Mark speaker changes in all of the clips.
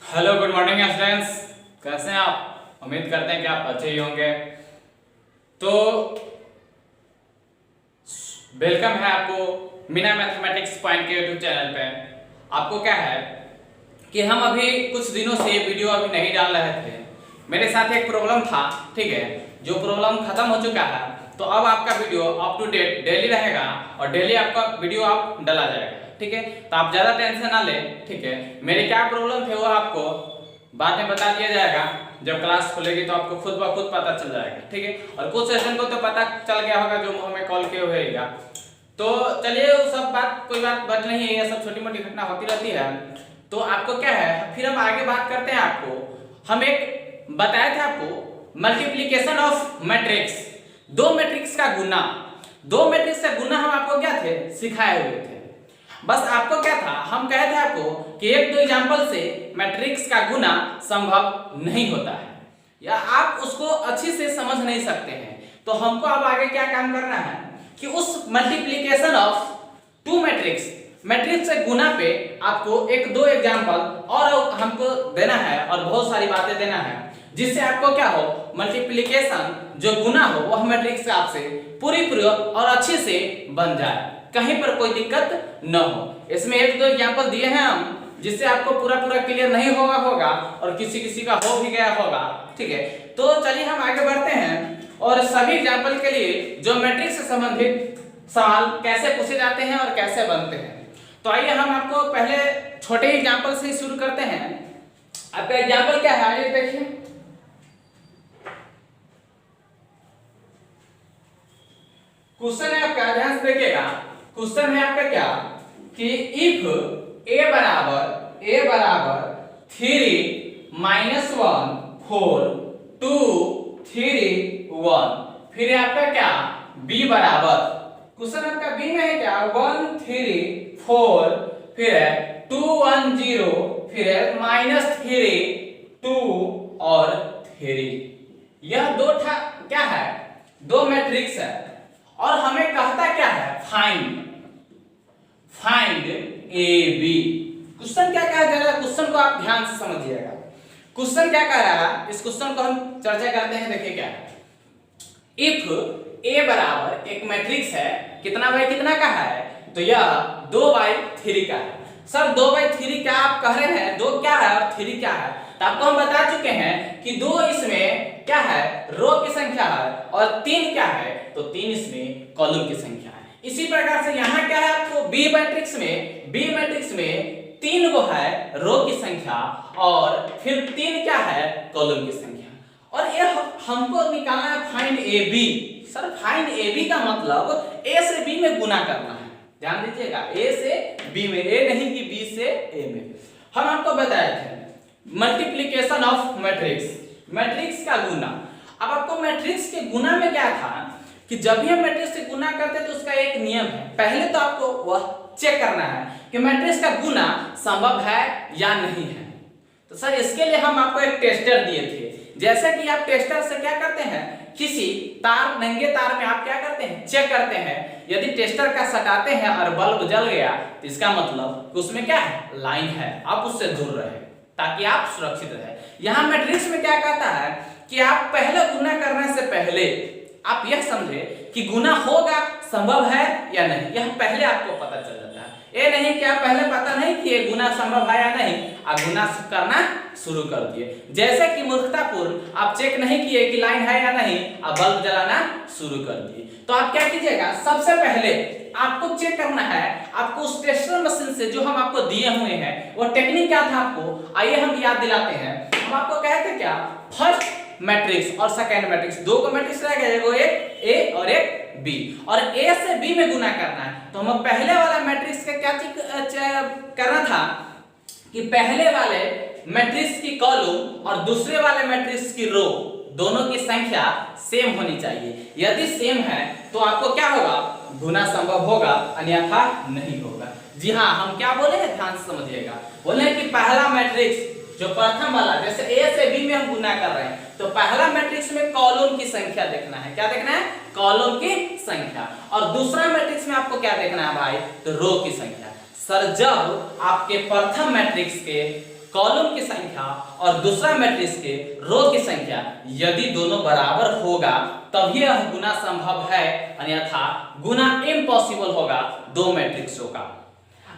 Speaker 1: Hello good morning students, कैसे हैं आप। उम्मीद करते हैं कि आप अच्छे ही होंगे। तो वेलकम है आपको मीना मैथमेटिक्स पॉइंट के यूट्यूब चैनल पे। आपको क्या है कि हम अभी कुछ दिनों से वीडियो अभी नहीं डाल रहे थे। मेरे साथ एक प्रॉब्लम था, ठीक है, जो प्रॉब्लम खत्म हो चुका है। तो अब आपका video up to date daily रहेगा और डेली आपका वीडियो आप डाला जाएगा, ठीक है। तो आप ज्यादा टेंशन ना लें, ठीक है। मेरे क्या प्रॉब्लम थे वो आपको बाद में बता दिया जाएगा। जब क्लास खुलेगी तो आपको खुद ब खुद पता चल जाएगा, ठीक है। और कुछ सेशन को तो पता चल गया होगा जो हमें कॉल किए हुएगा। तो चलिए वो सब कोई बात नहीं है, ये सब छोटी मोटी घटना होती रहती है। तो आपको क्या है, फिर हम आगे बात करते हैं। आपको हम एक बताए थे आपको मल्टीप्लीकेशन ऑफ मैट्रिक्स, दो मैट्रिक्स का गुना। दो मैट्रिक्स का गुना हम आपको क्या थे सिखाए हुए थे। बस आपको क्या था, हम कहे थे आपको कि एक दो एग्जांपल से मैट्रिक्स का गुना संभव नहीं होता है या आप उसको अच्छी से समझ नहीं सकते हैं। तो हमको अब आगे क्या काम करना है कि उस मल्टीप्लिकेशन ऑफ टू मैट्रिक्स के गुना पे आपको एक दो एग्जांपल और हमको देना है और बहुत सारी बातें देना है, जिससे आपको क्या हो मल्टीप्लिकेशन जो गुना हो वह मैट्रिक्स आपसे पूरी और अच्छे से बन जाए, कहीं पर कोई दिक्कत न हो। इसमें एक दो एग्जांपल दिए हैं हम, जिससे आपको पूरा क्लियर नहीं होगा और किसी का हो भी गया होगा, ठीक है। तो चलिए हम आगे बढ़ते हैं और सभी एग्जांपल के लिए जो मैट्रिक्स से संबंधित सवाल कैसे पूछे जाते हैं और कैसे बनते हैं। तो आइए हम आपको पहले छोटे एग्जांपल से ही शुरू करते हैं। आपका एग्जांपल क्या है, आइए देखिए। क्वेश्चन है आपका, ध्यान से देखिएगा। क्वेश्चन है आपका क्या कि इफ a बराबर 3 -1 4 2 3 1, फिर आपका क्या b बराबर, क्वेश्चन आपका b में है क्या 1 3 4, फिर है 2 1 0, फिर है -3 2 और 3। यह दो क्या है, दो मैट्रिक्स है और हमें कहता क्या है फाइंड ए बी। क्वेश्चन क्या कह रहा है, क्वेश्चन को आप ध्यान से समझिएगा। क्वेश्चन क्या कह रहा है, इस क्वेश्चन को हम चर्चा करते हैं। देखिए क्या है, इफ ए बराबर एक मैट्रिक्स है, कितना बाई कितना का है, तो यह 2/3 का है। सर 2/3 क्या आप कह रहे हैं, 2 क्या है और 3 क्या है। तो आपको हम बता चुके हैं कि 2 इसमें क्या है रो की संख्या है और 3 क्या है, तो 3 इसमें कॉलम की संख्या है। इसी प्रकार से यहाँ क्या है आपको बी मैट्रिक्स में 3 को है रो की संख्या और फिर 3 क्या है कॉलम की संख्या। और ये हमको निकालना है find A B. Sir find A B का मतलब ए से बी में गुना करना है, ध्यान दीजिएगा, ए से बी में, ए नहीं कि बी से ए में। हम आपको बताए थे मल्टीप्लिकेशन ऑफ मैट्रिक्स का गुना। अब आपको मैट्रिक्स के गुना में क्या था कि जब भी हम मैट्रिक्स से गुना करते हैं तो उसका एक नियम है, पहले तो आपको वह चेक करना है कि मैट्रिक्स का गुना संभव है या नहीं है। तो सर इसके लिए हम आपको एक टेस्टर दिए थे। जैसे कि आप टेस्टर से क्या करते हैं, किसी नंगे तार में आप क्या करते हैं चेक करते हैं, यदि टेस्टर का सटाते हैं और बल्ब जल गया तो इसका मतलब कि उसमें क्या है लाइन है, आप उससे दूर रहे ताकि आप सुरक्षित रहे। यहाँ मैट्रिक्स में क्या कहता है कि आप पहले गुना करने से पहले आप यह समझे कि गुना होगा संभव है या नहीं, यह पहले आपको पता चल जाता है। ये नहीं कि आप पहले पता नहीं किए गुना संभव है या नहीं, आप गुना करना शुरू कर दिए। जैसे कि मूर्खतापूर्ण आप चेक नहीं किए कि लाइन है या नहीं, आप बल्ब जलाना शुरू कर दिए। तो आप क्या कीजिएगा, सबसे पहले आपको चेक करना है, आपको उस टेस्टर मशीन से जो हम आपको दिए हुए हैं वो टेक्निक क्या था आपको, आइए हम याद दिलाते हैं। हम आपको कहे थे क्या, फर्स्ट मैट्रिक्स और सेकेंड मैट्रिक्स, दो को मैट्रिक्स रह गया, एगो एक ए और एक बी, और ए से बी में गुना करना है। तो हम पहले वाला मैट्रिक्स का क्या करना था कि पहले वाले मैट्रिक्स की कॉलम और दूसरे वाले मैट्रिक्स की रो दोनों की संख्या सेम होनी चाहिए। यदि सेम है तो आपको क्या होगा, गुना संभव होगा, अन्यथा नहीं होगा। जी हाँ, हम क्या बोले हैं ध्यान से समझिएगा। बोले कि पहला मैट्रिक्स जो प्रथम वाला, जैसे ए से बी में हम गुना कर रहे हैं तो पहला मैट्रिक्स में कॉलम की संख्या देखना है। क्या देखना है, कॉलम की संख्या। और दूसरा मैट्रिक्स में आपको क्या देखना है भाई, तो रो की संख्या। सर जब आपके प्रथम मैट्रिक्स के कॉलम की संख्या और दूसरा मैट्रिक्स के रो की संख्या यदि दोनों बराबर होगा तभी यह गुना संभव है, अन्यथा गुना इम्पॉसिबल होगा दो मैट्रिक्सों का।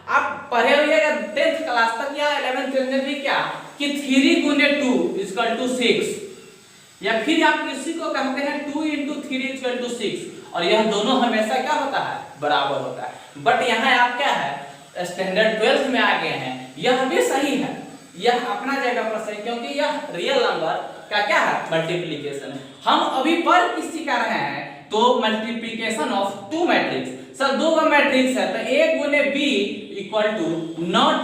Speaker 1: आप पढ़े होइएगा 10th क्लास तक या 11th में भी क्या कि 3 गुने 2 इक्वल टू 6, या फिर आप किसी को कहते हैं 2 × 3 इक्वल टू 6, और यह दोनों हमेशा क्या होता है, बराबर होता है। बट यहाँ आप क्या है स्टैंडर्ड 12th में आ गए हैं, यह भी सही है, यह अपना जगह पर सही, क्योंकि यह रियल नंबर का क्या है मल्टीप्लिकेशन है। हम अभी पर किसी का रहे हैं तो multiplication of two matrix, sir दो का मैट्रिक्स है तो a गुने b equal to not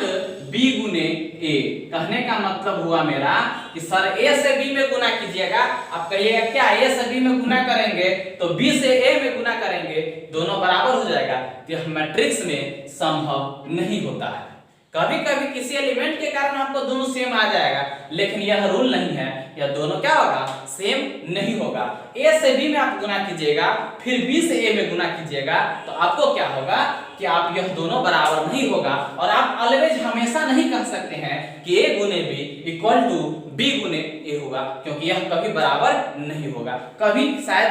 Speaker 1: b गुने a। कहने का मतलब हुआ मेरा कि सर a से b में गुना कीजिएगा, आप कहिएगा क्या a से b में गुना करेंगे तो b से a में गुना करेंगे, दोनों बराबर हो जाएगा, तो यह मैट्रिक्स में संभव नहीं होता है। कभी कभी किसी एलिमेंट के कारण आपको दोनों सेम आ जाएगा, लेकिन यह रूल नहीं है, यह दोनों क्या होगा सेम नहीं होगा। a से b में आप गुना कीजिएगा फिर b से a में गुना कीजिएगा तो आपको क्या होगा कि आप यह दोनों बराबर नहीं होगा, और आप ऑलवेज हमेशा नहीं कह सकते हैं कि a गुने b इक्वल टू b गुने a होगा, क्योंकि यह कभी बराबर नहीं होगा। कभी शायद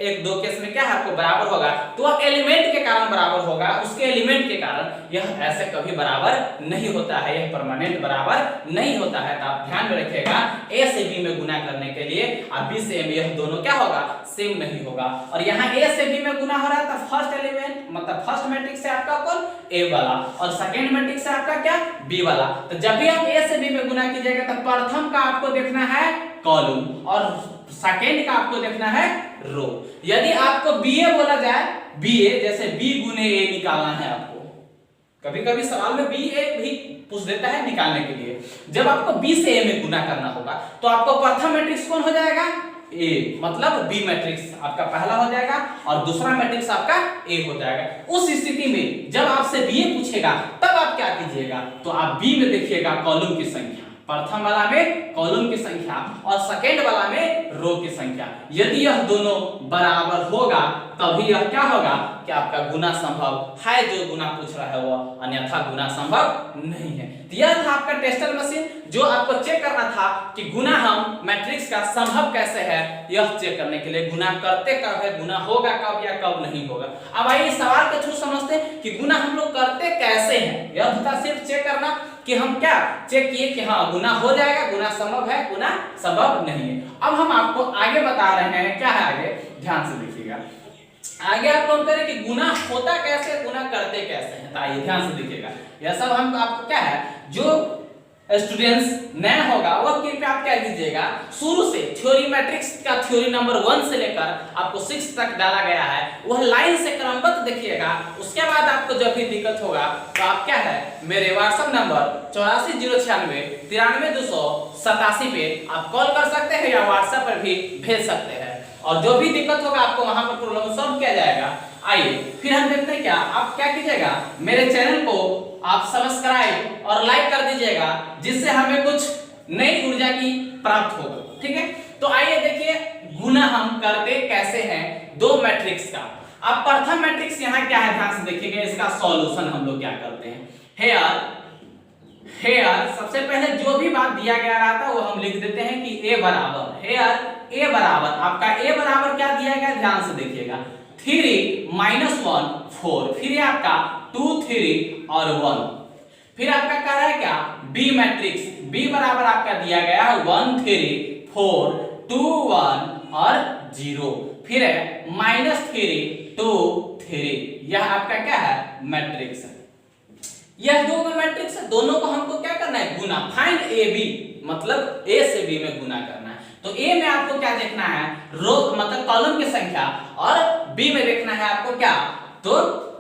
Speaker 1: एक दो केस में क्या है आपको बराबर होगा तो वह एलिमेंट के कारण बराबर होगा, उसके एलिमेंट के कारण, यह ऐसे कभी बराबर नहीं होता है, यह परमानेंट बराबर नहीं होता है। तो आप ध्यान में रखिएगा a से b में गुना करने के लिए अब b से a में यह दोनों क्या होगा सेम नहीं होगा। और यहाँ a से b में गुना हो रहा है तो फर्स्ट एलिमेंट मतलब फर्स्ट मैट्रिक्स से आपका कौन a वाला, और सेकंड मैट्रिक्स से आपका क्या b वाला। तो जब भी आप a से b में गुना कीजिएगा तो प्रथम का आपको देखना है कॉलम और सेकंड का आपको देखना है रो। यदि आपको ba बोला जाए, ba जैसे b गुने a निकालना है आपको, कभी कभी सवाल में ba भी पूछ देता है निकालने के लिए। जब आपको b से a में गुना करना होगा तो आपको प्रथम मैट्रिक्स कौन हो जाएगा a, मतलब b मैट्रिक्स आपका पहला हो जाएगा और दूसरा मैट्रिक्स आपका a हो जाएगा। उस स्थिति में जब आपसे ba पूछेगा तब आप क्या कीजिएगा तो आप b में देखिएगा कॉलम की संख्या, प्रथम वाला में कॉलम की संख्या और सेकंड वाला में रो की संख्या। यदि यह दोनों बराबर होगा तभी यह क्या होगा कि आपका गुना संभव है, जो गुना पूछ रहा है वो, अन्यथा गुना संभव नहीं है। तो यह था आपका टेस्टर मशीन, जो आपको चेक करना था कि गुना हम मैट्रिक्स का संभव कैसे है, यह चेक करने के लिए गुना करते कब है, गुना होगा कब या कब नहीं होगा। अब आइए सवाल के थ्रू समझते हैं कि गुना हम लोग करते कैसे हैं। यह था सिर्फ चेक करना कि हम क्या चेक किए कि हाँ गुना हो जाएगा, गुना संभव है, गुना संभव नहीं है। अब हम आपको आगे बता रहे हैं, क्या है आगे, ध्यान से देखिएगा। आगे आपको हम करें कि गुना होता कैसे, गुना करते कैसे हैं, तो आइए ध्यान से देखिएगा। यह सब हम आपको क्या है, जो स्टूडेंट्स नया होगा वह कृपया आप क्या कीजिएगा, शुरू से थ्योरी मैट्रिक्स का थ्योरी नंबर 1 से लेकर आपको 6 तक डाला गया है, वह लाइन से क्रमबद्ध देखिएगा। उसके बाद आपको जब भी दिक्कत होगा तो आप क्या है मेरे व्हाट्सएप नंबर 840969 93287 पे आप कॉल कर सकते हैं या व्हाट्सएप पर भी भेज सकते हैं, और जो भी दिक्कत होगा आपको वहां पर प्रॉब्लम सॉल्व किया जाएगा। आइए फिर हम देखते हैं क्या आप क्या कीजिएगा, मेरे चैनल को आप सब्सक्राइब और लाइक कर दीजिएगा, जिससे हमें कुछ नई ऊर्जा की प्राप्त होगा, ठीक है। तो आइए देखिए गुना हम करते कैसे हैं दो मैट्रिक्स का। अब प्रथम मैट्रिक्स यहाँ क्या है, ध्यान से देखिएगा, इसका सॉल्यूशन हम लोग क्या करते हैं। हेयर सबसे पहले जो भी बात दिया गया रहा था वो हम लिख देते हैं कि a बराबर, हेयर a बराबर, आपका a बराबर क्या दिया गया, ध्यान से देखिएगा, 3 - 1 4, फिर आपका 2 3 और 1, फिर आपका क्या है क्या b मैट्रिक्स, b बराबर आपका दिया गया है 1 3 4 2 1 और 0, फिर है -3 2 3, यह आपका क्या है मैट्रिक्स है। यह दो मैट्रिक्स है, दोनों को हमको क्या करना है गुना, फाइंड ए बी, मतलब a से b में गुना करना है। तो a में आपको क्या देखना है, रो मतलब कॉलम की संख्या, और b में देखना है आपको क्या, तो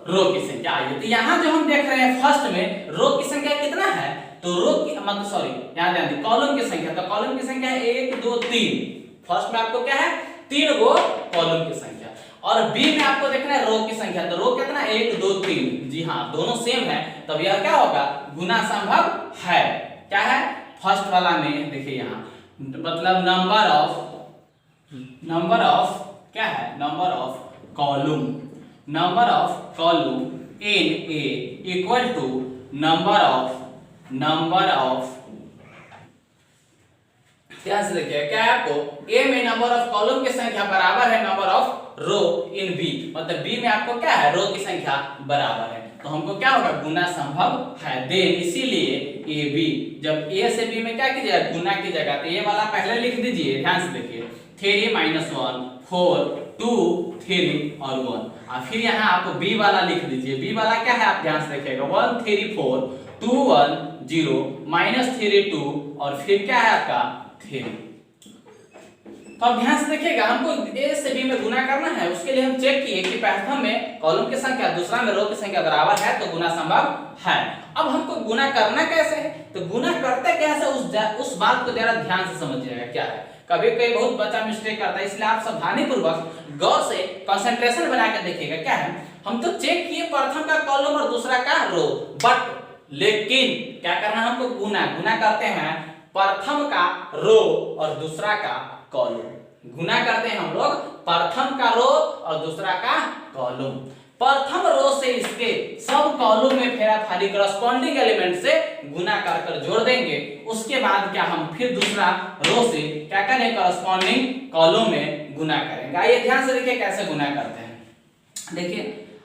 Speaker 1: रो की संख्या। आइए तो यहाँ जो हम देख रहे हैं फर्स्ट में रो की संख्या कितना है, तो रो की मतलब सॉरी यहाँ ध्यान दीजिए कॉलम की संख्या, तो कॉलम की संख्या है 1 2 3, फर्स्ट में आपको क्या है 3 गो कॉलम की संख्या, और बी में आपको देखना है रो की संख्या, तो रो कितना 1 2 3, जी हाँ दोनों सेम है, तब यह क्या होगा गुना संभव है। क्या है फर्स्ट वाला में देखिए यहाँ मतलब नंबर ऑफ क्या है, number of column in A equal to number of ध्यान से देखिए क्या है आपको, ए में नंबर ऑफ कॉलम की संख्या बराबर है number of row in B, मतलब बी में आपको क्या है, रो की संख्या बराबर है, तो हमको क्या होगा, गुना संभव है। देन इसीलिए ए बी, जब ए से बी में क्या कीजिएगा, गुना कीजिएगा, तो ये वाला पहले लिख दीजिए, ध्यान से देखिए 3 - 1 4 2 3 और 1, और फिर यहाँ आप बी वाला लिख दीजिए। बी वाला क्या है आप ध्यान से देखिएगा 1 3 4 2 1 0 -3 2 और फिर क्या है आपका 3। तो अब ध्यान से देखिएगा, हमको ए से बी में गुना करना है, उसके लिए हम चेक किए कि प्रथम में कॉलम की संख्या दूसरा में रो की संख्या बराबर है, तो गुना संभव है। अब हमको गुना करना कैसे है, तो गुना करते कैसे उस बात को जरा ध्यान से समझिएगा क्या है। कभी कभी बहुत बच्चा मिस्टेक करता है, इसलिए आप सावधानी पूर्वक गौर से कंसंट्रेशन बना के देखिएगा क्या है। हम तो चेक किए प्रथम का कॉलम और दूसरा का रो, बट लेकिन क्या करना है हमको, गुना करते हैं प्रथम का रो और दूसरा का कॉलम। गुना करते हैं हम लोग प्रथम का रो और दूसरा का कॉलम। प्रथम रो से इसके सब कॉलम में फेराफारी करस्पॉन्डिंग एलिमेंट से गुना कर जोड़ देंगे। उसके बाद क्या हम फिर दूसरा रो से क्या करेंगे, करस्पॉन्डिंग कॉलम में गुना करेंगे। आइए ध्यान से देखिए कैसे गुना करते हैं। देखिए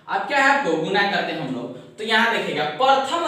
Speaker 1: अब क्या है, आपको गुना करते हैं हम लोग, तो यहाँ देखिएगा प्रथम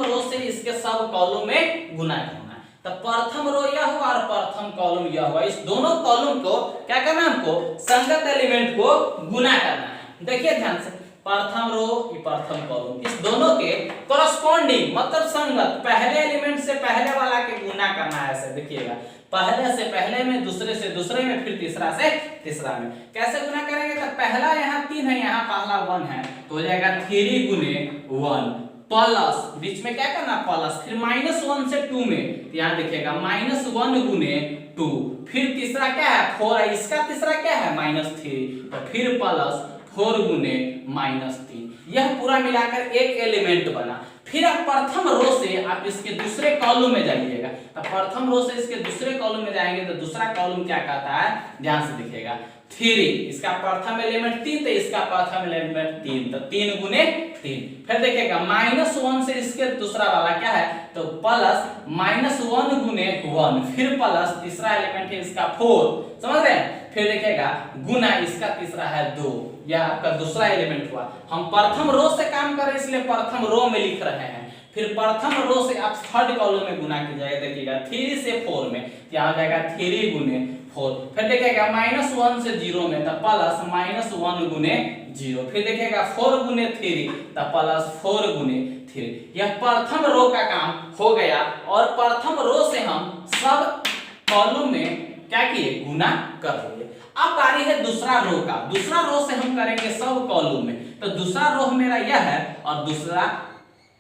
Speaker 1: रो से इसके सब कॉलम में गुना करना है। तो प्रथम रो यह हुआ और प्रथम कॉलम यह हुआ, इस दोनों कॉलम को क्या करना है हमको, संगत एलिमेंट को गुना करना है। देखिए ध्यान से, प्रथम रो प्रथम कॉलम, इस दोनों के कॉरस्पॉन्डिंग मतलब संगत, पहले एलिमेंट से पहले वाला के गुना करना है। ऐसे देखिएगा, पहले से पहले में, दूसरे से दूसरे में, फिर तीसरा से तीसरा में। कैसे गुना करेंगे, तो पहला यहाँ 3 है, यहाँ पहला 1 है, तो हो जाएगा 3 गुने 1 प्लस, बीच में क्या करना प्लस, फिर -1 से 2 में, तो यहाँ देखिएगा -1 गुने 2, फिर तीसरा क्या है 4 है, इसका तीसरा क्या है -3, तो फिर प्लस 4 गुने -3। यह पूरा मिलाकर एक एलिमेंट बना। फिर आप प्रथम रो से आप इसके दूसरे कॉलम में जाइएगा, तो प्रथम रो से इसके दूसरे कॉलम में जाएंगे तो दूसरा कॉलम क्या कहता है, ध्यान से देखिएगा 3, इसका प्रथम एलिमेंट 3, तो इसका प्रथम एलिमेंट 3, तो 3 गुने 3। फिर देखिएगा -1 से इसके दूसरा वाला क्या है, तो प्लस -1 गुने 1, फिर प्लस तीसरा एलिमेंट है इसका 4, समझ रहे हैं। फिर देखिएगा गुना इसका तीसरा है 2, यह आपका दूसरा एलिमेंट हुआ। हम प्रथम रो से काम कर रहे हैं इसलिए प्रथम रो में लिख रहे हैं। फिर प्रथम रो से आप थर्ड कॉलम में गुना कीजिएगा, देखिएगा 3 से 4 में, क्या हो जाएगा 3 गुने 4। फिर देखिएगा -1 से 0 में, तो प्लस -1 गुने 0, फिर देखिएगा 4 गुने 3, तो प्लस 4 गुने 3। यह प्रथम रो का काम हो गया, और प्रथम रो से हम सब कॉलम में क्या किए, गुना कर लिए। अब बारी है दूसरा रो का। दूसरा रो से हम करेंगे सब कॉलम में, तो दूसरा रो मेरा यह है, और दूसरा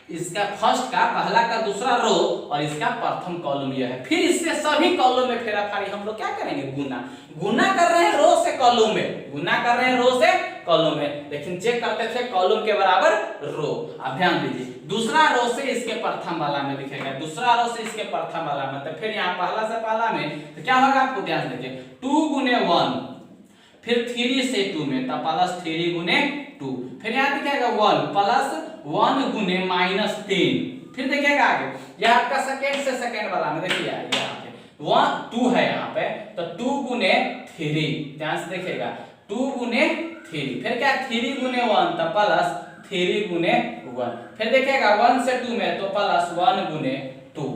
Speaker 1: इसका फर्स्ट का, पहला का दूसरा रो और इसका प्रथम कॉलम यह है। फिर इससे सभी कॉलम में फेराफारी हम लोग क्या करेंगे, गुना कर रहे हैं रो से कॉलम में, गुना कर रहे हैं रो से कॉलम में, लेकिन चेक करते थे कॉलम के बराबर रो। अब ध्यान दीजिए, दूसरा रो से इसके प्रथम वाला में दिखेगा, दूसरा रो से इसके प्रथम वाला में, तो फिर यहाँ पहला से पहला में, तो क्या होगा आपको ध्यान दीजिए 2 गुने 1, फिर 3 से 2 में, तो प्लस 3 गुने 2, फिर यहाँ दिखेगा 1 प्लस 1 गुने -3, फिर देखिएगा आगे यह आपका सेकंड से सेकंड वाला में, देखिए यहाँ पे 1 2 है यहाँ पे, तो 2 गुने 3, ध्यान से देखिएगा 2 गुने 3, फिर क्या 3 गुने 1, तो प्लस 3 गुने 1, फिर देखिएगा 1 से 2 में, तो प्लस 1 गुने 2,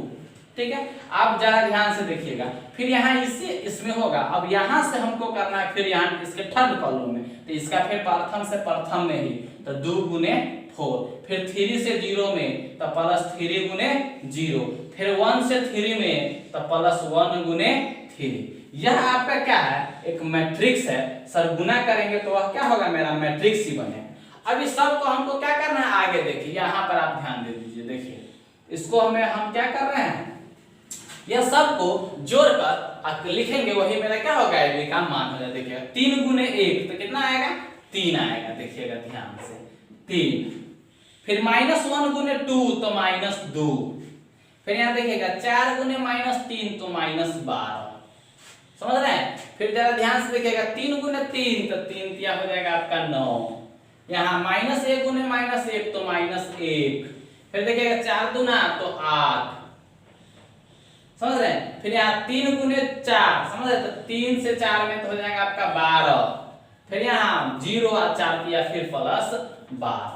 Speaker 1: ठीक है। आप जरा ध्यान से देखिएगा, फिर यहाँ इसमें होगा। अब यहाँ से हमको करना है फिर यहाँ इसके थर्ड कॉलम में, तो इसका फिर प्रथम से प्रथम में ही, तो 2 गुने 4, फिर 3 से 0 में, तो प्लस 3 गुने 0, फिर 1 से 3 में, तो प्लस 1 गुने 3। यह आपका क्या है, एक मैट्रिक्स है। सर गुना करेंगे तो वह क्या होगा, मेरा मैट्रिक्स ही बनेगा। अब इस सब को हमको क्या करना है, आगे देखिए यहाँ पर आप ध्यान दे दीजिए, देखिए इसको हम क्या कर रहे हैं, यह सब को जोड़कर लिखेंगे, वही मेरा क्या होगा, ये का मान हो जाएगा। देखिएगा 3 गुने 1, तो कितना आएगा 3 आएगा, देखिएगा ध्यान से 3, फिर -1 गुने 2, तो -2, फिर यहाँ देखिएगा 4 गुने -3, तो -12, समझ रहे हैं। फिर जरा ध्यान से देखिएगा 3 गुने 3, तो 3 क्या हो जाएगा आपका 9, यहाँ -1 गुने -1, तो -1, फिर देखिएगा 4 दूना तो 8, समझ रहे हैं। फिर यहाँ 3 गुने 4, समझ रहे, तो 3 से 4 में तो हो जाएगा आपका 12। फिर यहाँ 0 और 4 किया फिर प्लस 12।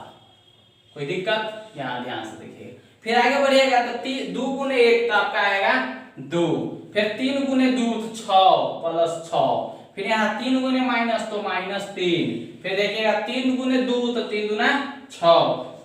Speaker 1: कोई दिक्कत? यहाँ ध्यान से देखिए। फिर आगे बढ़िएगा तो 2 गुने 1 तो आपका आएगा 2। फिर 3 गुने 2 तो 6 प्लस 6। फिर यहाँ 3 गुने माइनस तो -3। फिर देखिएगा 3 गुने 2 तो 3 गुना 6।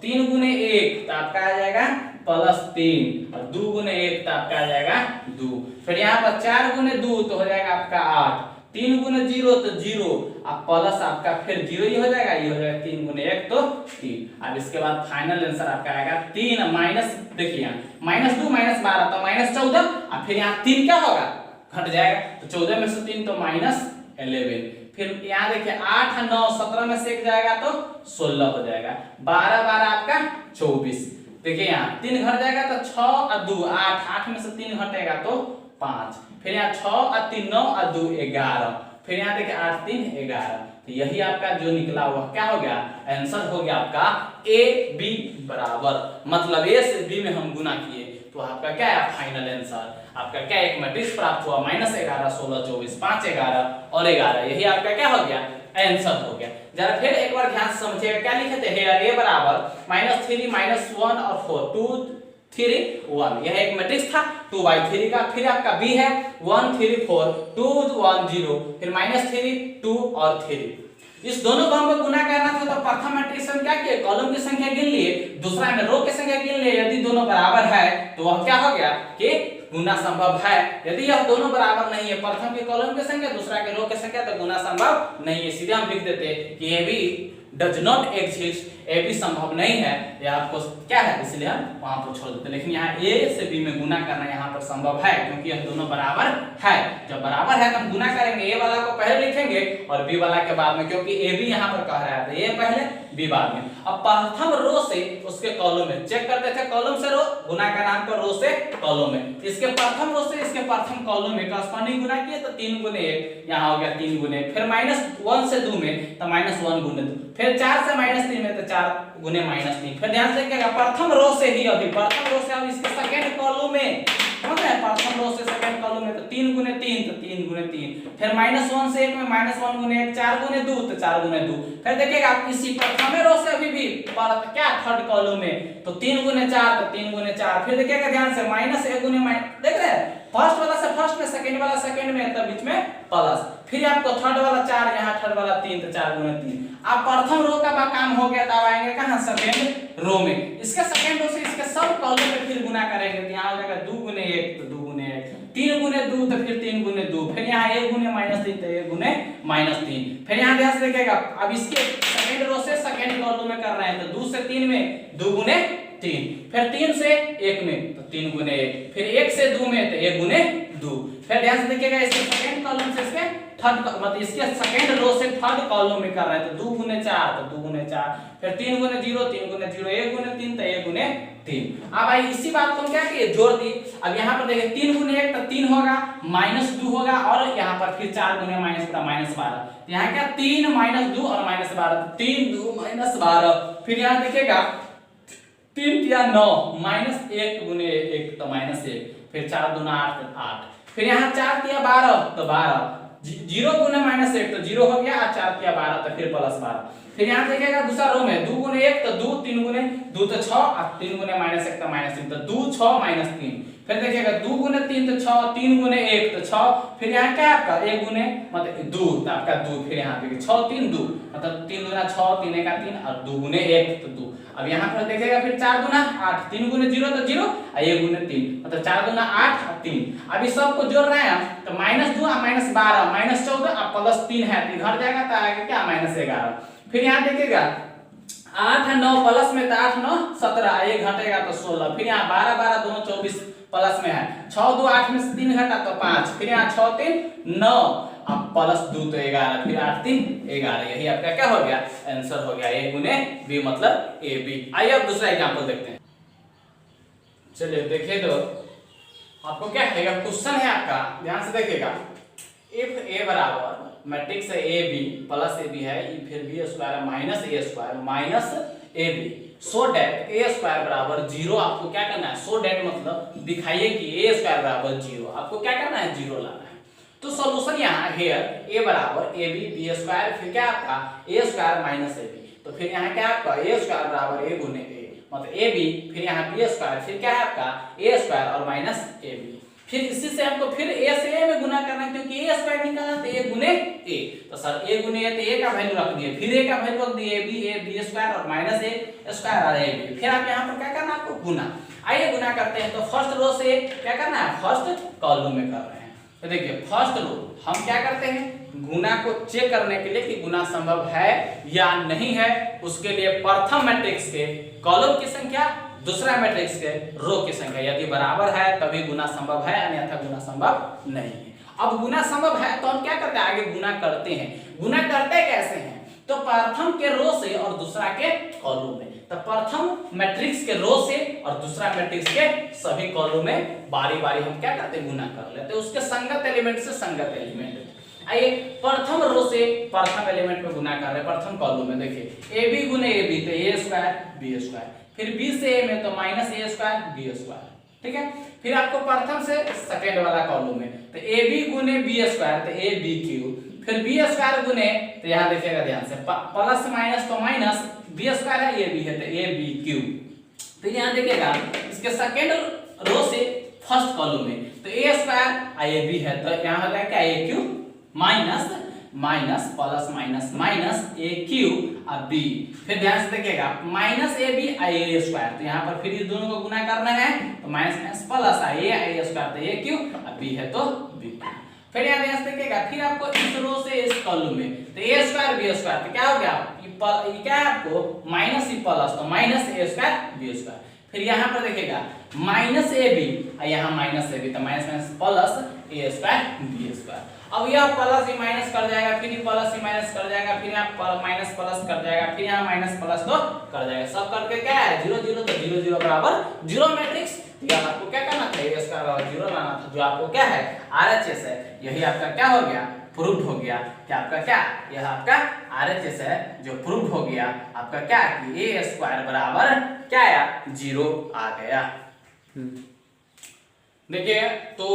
Speaker 1: 3 गुने 1 तो आपका आ जाएगा +3 और 2 गुने 1 तो आपका आ जाएगा 2। फिर यहाँ पर 4 गुने 2 तो हो जाएगा आपका 8। 3 गुने 0 तो 0 अब प्लस आपका फिर 0 ही हो जाएगा, ये हो जाएगा 3 गुने 1 तो 3। अब इसके बाद फाइनल आंसर आपका आएगा 3 माइनस, देखिए यहाँ -2 -12 तो -14। अब फिर यहाँ 3 क्या होगा, घट जाएगा, तो 14 में से 3 तो -11। फिर यहाँ देखिए 8 9 17 में से 1 जाएगा तो 16 हो जाएगा। 12 12 आपका 24। देखिए यहाँ 3 घट जाएगा तो 6 और 2 8, 8 में से 3 घटेगा तो 5। फिर यहाँ 6 और 3 9 और 2 11। फिर यहाँ देखिए 8 3 11। तो यही आपका जो निकला हुआ क्या हो गया, आंसर हो गया आपका ए बी बराबर, मतलब ए से बी में हम गुना किए तो आपका क्या है फाइनल आंसर। आपका क्या एक मैट्रिक्स प्राप्त हुआ -11 16 24 5 11 और 11। यही आपका क्या हो गया आंसर हो गया। जरा फिर एक बार ध्यान से समझिएगा क्या लिखे थे हेयर ए बराबर -3 -1 और 4 2 3 1। यह एक मैट्रिक्स था 2/3 का। फिर आपका बी है 1 3 4 2 1 0, फिर -3 2 और 3। इस दोनों को हमको गुना करना था तो प्रथम मैट्रिक्स में क्या किए, कॉलम की संख्या गिन लिए, दूसरा में रो की संख्या गिन लिए। यदि दोनों बराबर है तो वह क्या हो गया कि गुना संभव है। यदि यह दोनों बराबर नहीं है, प्रथम के कॉलम की संख्या दूसरा के रो की संख्या, तो गुना संभव नहीं है। सीधे हम लिख देते कि A B does not exist, A B संभव नहीं है, यह आपको क्या है इसलिए हम वहां पर छोड़ देते। लेकिन यहाँ ए से बी में गुना करना यहाँ पर संभव है क्योंकि यह दोनों बराबर है। जब बराबर है तो हम गुना करेंगे, ए वाला को पहले लिखेंगे और बी वाला के बाद में, क्योंकि ए बी यहाँ पर कह रहा है तो ए पहले बी बाद में। अब प्रथम रो से उसके कॉलम में चेक करते थे, कॉलम से रो गुना करना हमको रो से कॉलम में। इसके प्रथम रो से इसके प्रथम कॉलम में कॉरस्पॉन्डिंग गुना किए तो 3 गुने 1 यहाँ हो गया 3 गुने। फिर -1 से 2 में तो -1 गुने 2। फिर 4 से -3 में तो 4 गुने -3। फिर ध्यान से देखिएगा प्रथम रो से ही अभी प्रथम रो से अब इसके सेकंड कॉलम में, समझ रहे हैं, प्रथम रो से सेकंड कॉलम में तो 3 गुने 3 तो 3 गुने 3। फिर -1 से 1 में -1 गुने 1 4 गुने 2 तो 4 गुने 2। फिर देखिएगा आप इसी प्रथम रो से अभी भी क्या थर्ड कॉलम में तो 3 गुने 4 तो 3 गुने 4। फिर देखिएगा ध्यान से -1 गुने देख रहे हैं, फर्स्ट वाला से फर्स्ट में, सेकंड वाला सेकंड में, तब बीच में प्लस। फिर आपको थर्ड वाला 4 यहाँ थर्ड वाला 3 तो 4 गुने 3। अब प्रथम रो का काम हो गया, तब आएंगे कहां सेकंड रो में। इसके सेकंड रो से इसके सब कॉलम में फिर गुना करेंगे तो यहाँ हो जाएगा 2 गुने 1 तो 2 गुने 1, 3 गुने 2 तो फिर 3 गुने 2। फिर यहाँ 1 गुने -3 तो 1 गुने -3। फिर यहाँ ध्यान से देखिएगा अब इसके सेकंड रो से सेकंड कॉलम में कर रहे हैं तो 2 से 3 में 2 गुने 3। फिर 3 से 1 में तो 3 गुने 1। फिर 1 से 2 में तो 1 गुने 2। फिर ध्यान से देखिएगा इसके सेकंड कॉलम से इसके थर्ड मतलब इसके सेकंड रो से थर्ड कॉलम में कर रहे हैं तो 2 गुने 4 तो 2 गुने 4। फिर 3 गुने 0 3 गुने 0 1 गुने 3 तो 1 गुने 3। अब भाई इसी बात को हम क्या किए जोड़ दी। अब यहाँ पर देखिए 3 गुने 1 तो 3 होगा, -2 होगा और यहाँ पर फिर 4 गुने -12। यहाँ क्या 3 -2 और -12 3 2 -12। फिर यहाँ देखिएगा 3 या 9 -1 गुने 1 तो -1। फिर 4 दूना 8 तो 8। फिर यहाँ 4 या 12 तो 12। 0 गुने -1 तो 0 हो गया और 4 या 12 तो फिर +12। फिर यहाँ देखिएगा दूसरा रो में 2 गुने 1 तो 2 3 गुने 2 तो 6 और 3 गुने -1 तो -3 तो 2 6 -3। फिर देखिएगा 2 गुने 3 तो 6 3 गुने 1 तो 6। फिर यहाँ क्या आपका 1 गुने मतलब 2 तो आपका 2। फिर यहाँ देखिए 6 3 2 मतलब 3 गुना 6 3 का 3 और 2 गुने 1 तो 2। अब यहाँ पर देखिएगा फिर 4 गुना 8 3 गुने 0 तो 0 और 1 गुने 3 मतलब 4 गुना 8 और 3। अब इस सब को जोड़ रहे हैं तो -2 और -12 -14 और +3 है तो घर जाएगा तो आएगा क्या -11। फिर यहाँ देखिएगा 8 9 प्लस में तो 8 9 17 1 घटेगा तो 16। फिर यहाँ 12 12 दोनों 24 प्लस में है 6 2 8 में से 3 घटा तो 5। फिर यहाँ 6 3 9 अब +2 तो 11। फिर 8 3 11। यही आपका क्या हो गया आंसर हो गया ए गुने बी मतलब ए बी। आइए अब दूसरा एग्जांपल देखते हैं। चलिए देखिए तो आपको क्या है क्वेश्चन है आपका, ध्यान से देखिएगा। इफ ए बराबर matrix A B plus A B है, फिर B square minus A square minus A B so det A square बराबर 0 आपको क्या करना है, सो डेट मतलब दिखाइए कि ए स्क्वायर बराबर 0, आपको क्या करना है, 0 लाना है। तो सॉल्यूशन यहाँ हेयर ए बराबर ए बी बी स्क्वायर, फिर क्या आपका ए स्क्वायर माइनस ए बी, तो फिर यहाँ क्या आपका ए स्क्वायर बराबर ए गुने ए मतलब ए बी, फिर यहाँ बी स्क्वायर, फिर क्या है आपका ए स्क्वायर और माइनस ए बी, फिर इसी से हमको फिर ए से ए में गुना करना है क्योंकि ए स्क्वायर निकालना तो ए गुने ए, तो सर ए गुने ए तो ए का वैल्यू रख दिए, फिर ए का वैल्यू रख दिए ए बी स्क्वायर और माइनस ए स्क्वायर और ए बी, फिर आप यहाँ पर क्या करना है आपको गुना। आइए गुना करते हैं, तो फर्स्ट रो से क्या करना है, फर्स्ट कॉलम में कर रहे हैं। तो देखिए फर्स्ट रो हम क्या करते हैं, गुना को चेक करने के लिए कि गुना संभव है या नहीं है, उसके लिए प्रथम मैट्रिक्स के कॉलम की संख्या, दूसरा मैट्रिक्स के रो की संख्या यदि बराबर है तभी गुना संभव है, अन्यथा गुना संभव नहीं है। अब गुना संभव है तो हम क्या करते हैं, आगे गुना करते हैं। गुना करते कैसे हैं, तो प्रथम के रो से और दूसरा के कॉलम में, तो प्रथम मैट्रिक्स के रो से और दूसरा मैट्रिक्स के सभी कॉलम में बारी बारी हम क्या करते हैं, गुना कर लेते हैं, उसके संगत एलिमेंट से संगत एलिमेंट। आइए प्रथम रो से प्रथम एलिमेंट में गुना कर रहे हैं, प्रथम कॉलम में देखिए ए बी गुने ए बी तो ए स्क्वायर बी स्क्वायर, फिर बी से ए में तो minus A square B square, ठीक है। फिर आपको प्रथम से सेकंड वाला कॉलम में तो ए बी गुने बी स्क्वायर तो ए बी क्यूब, फिर बी स्क्वायर गुने तो यहाँ देखिएगा ध्यान से प्लस माइनस तो माइनस, बी स्क्वायर है ए बी है तो ए बी क्यूब, तो यहाँ देखिएगा इसके सेकंड रो से फर्स्ट कॉलम में तो ए स्क्वायर ए बी है तो यहाँ हो जाएगा क्या A cube minus minus plus minus minus A cube और बी, फिर ध्यान से देखिएगा minus A B A square, तो यहाँ पर फिर इस दोनों को गुना करना है तो माइनस माइनस प्लस ए स्क्वायर तो ए क्यूब और बी है तो बी। फिर यहाँ ध्यान से देखिएगा फिर आपको इस रो से इस कॉलम में तो ए स्क्वायर बी स्क्वायर तो क्या हो गया, ये क्या है आपको माइनस ई प्लस तो minus A square B square, फिर यहाँ पर देखिएगा माइनस ए बी और यहाँ माइनस ए बी तो माइनस माइनस प्लस ए स्क्वायर बी स्क्वायर। अब यह प्लस ही माइनस कर जाएगा, फिर प्लस ही माइनस कर जाएगा, फिर यहाँ माइनस प्लस कर जाएगा, फिर यहाँ माइनस प्लस तो कर जाएगा, सब करके क्या है 0 0 तो 0 0 बराबर 0 मैट्रिक्स। यह आपको क्या करना था, इसका बराबर 0 लाना था, जो आपको क्या है आरएचएस है, यही आपका क्या हो गया, प्रूव हो गया कि आपका क्या, यह आपका आरएचएस है जो प्रूव हो गया आपका क्या कि ए स्क्वायर बराबर क्या आया 0 आ गया। देखिए तो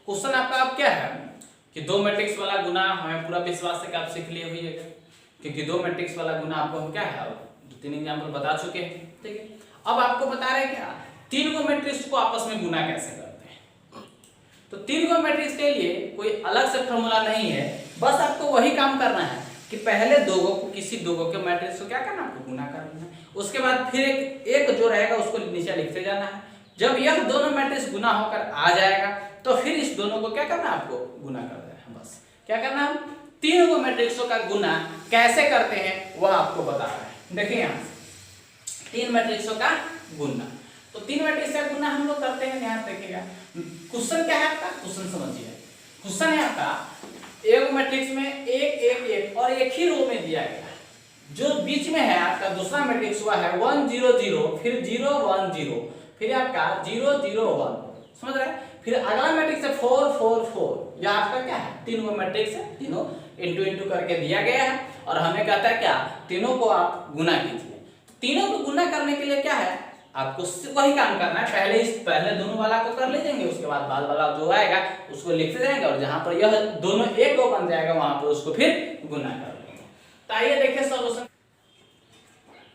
Speaker 1: क्वेश्चन आपका अब क्या है कि दो मैट्रिक्स वाला गुना, हमें पूरा विश्वास है कि आप सीख लिए होइएगा, क्योंकि दो मैट्रिक्स वाला गुना आपको हम क्या है दो तीन एग्जांपल बता चुके हैं, ठीक है। अब आपको बता रहे हैं क्या तीन को मैट्रिक्स को आपस में गुना कैसे करते हैं। तो तीन को मैट्रिक्स के लिए कोई अलग से फॉर्मूला नहीं है, बस आपको वही काम करना है कि पहले दो को किसी दो के मैट्रिक्स को क्या करना, आपको गुना करना है, उसके बाद फिर एक जो रहेगा उसको नीचे लिखते जाना है। जब यह दोनों मैट्रिक्स गुना होकर आ जाएगा तो फिर इस दोनों को क्या करना है, आपको गुना कर देना है, बस क्या करना है, तीन को मैट्रिक्सों का गुना कैसे करते हैं वह आपको बता रहा है। देखिए यहाँ तीन मैट्रिक्सों का गुना, तो तीन मैट्रिक्स का गुना हम लोग करते हैं, यहाँ देखिएगा क्वेश्चन क्या है आपका, क्वेश्चन समझिए, क्वेश्चन है आपका एक मैट्रिक्स में एक एक एक और एक ही रो में दिया गया है, जो बीच में है आपका दूसरा मैट्रिक्स हुआ है 1 0 0 फिर 0 1 0 फिर आपका 0 0 1, समझ रहे हैं। फिर अगला मैट्रिक्स है 4 4 4, यह आपका क्या है तीन को मैट्रिक्स है, तीनों इंटू इंटू करके दिया गया है और हमें कहता है क्या तीनों को आप गुना कीजिए। तीनों को गुना करने के लिए क्या है, आपको वही काम करना है, पहले दोनों वाला को कर लीजिएंगे, उसके बाद बाद वाला जो आएगा उसको लिखते जाएंगे और जहां पर यह दोनों एक को बन जाएगा वहां पर उसको फिर गुना कर लेंगे। तो आइए देखिए सॉल्यूशन,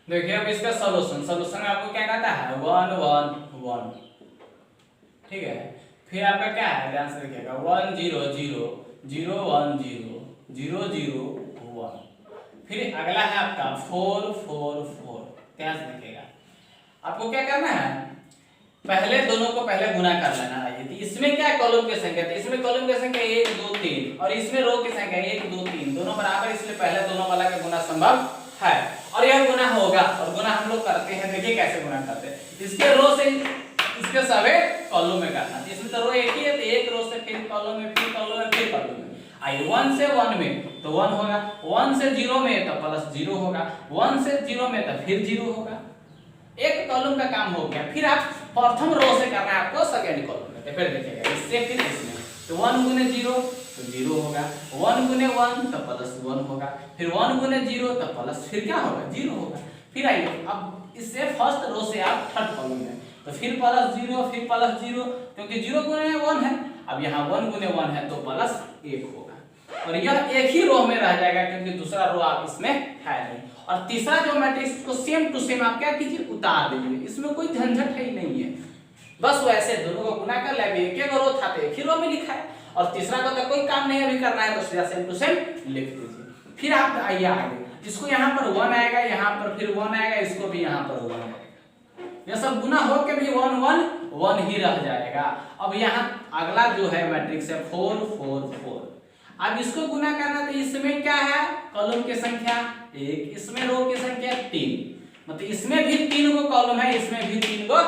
Speaker 1: देखिए अब इसका सॉल्यूशन में आपको क्या कहता है 1 1 1, ठीक है। फिर आपका क्या है ध्यान से देखिएगा 1 0 0 0 1 0 0 0 1, फिर अगला है आपका 4 4 4, ध्यान से देखिएगा आपको क्या करना है, पहले दोनों को पहले गुना कर लेना है। तो इसमें क्या कॉलम की संख्या, तो इसमें कॉलम की संख्या 1 2 3 और इसमें रो की संख्या 1 2 3 दोनों बराबर, इसलिए पहले दोनों वाला का गुना संभव है और यह गुना होगा। और गुना हम लोग करते हैं, देखिए कैसे गुना करते हैं, इसके रो से इसके सभी कॉलम में करना, इसमें तो रो एक ही है तो एक रो से फिर कॉलम में फिर कॉलम में फिर कॉलम में। आई 1 से 1 में तो 1 होगा, 1 से 0 में तो प्लस 0 होगा, 1 से 0 में तो फिर 0 होगा, एक कॉलम का काम हो गया। फिर आप प्रथम रो से करना है आपको सेकंड कॉलम में, तो फिर देखिएगा इससे फिर इसमें तो 1 गुने 0 तो 0 होगा, 1 गुने 1 तो प्लस 1 होगा, फिर 1 गुने 0 तो प्लस फिर क्या होगा 0 होगा। फिर आइए अब इससे फर्स्ट रो से आप थर्ड कॉलम में, तो फिर प्लस 0 फिर प्लस 0, क्योंकि 0 गुने 1 है, अब यहाँ 1 गुने 1 है तो प्लस 1 होगा, और यह एक ही रो में रह जाएगा क्योंकि दूसरा रो आप इसमें है नहीं। और तीसरा जो मैट्रिक्स को सेम टू सेम आप क्या कीजिए, उतार दीजिए, इसमें कोई झंझट है ही नहीं है, बस वैसे दोनों को गुना कर ले, एक एक रो था तो एक ही रो में लिखा है, और तीसरा को तो कोई काम नहीं अभी करना है, तो सीधा सेम टू सेम लिख दीजिए। फिर आप आइए आगे, इसको यहाँ पर 1 आएगा, यहाँ पर फिर 1 आएगा, इसको भी यहाँ पर 1 आएगा, यह सब गुना हो के भी 1 1 1 ही रह जाएगा। अब यहाँ अगला जो है मैट्रिक्स है 4 4 4, अब इसको गुना करना, तो इसमें क्या है, कॉलम की संख्या 1, इसमें रो की संख्या 3, मतलब इसमें भी 3 गो कॉलम है, इसमें भी 3 गो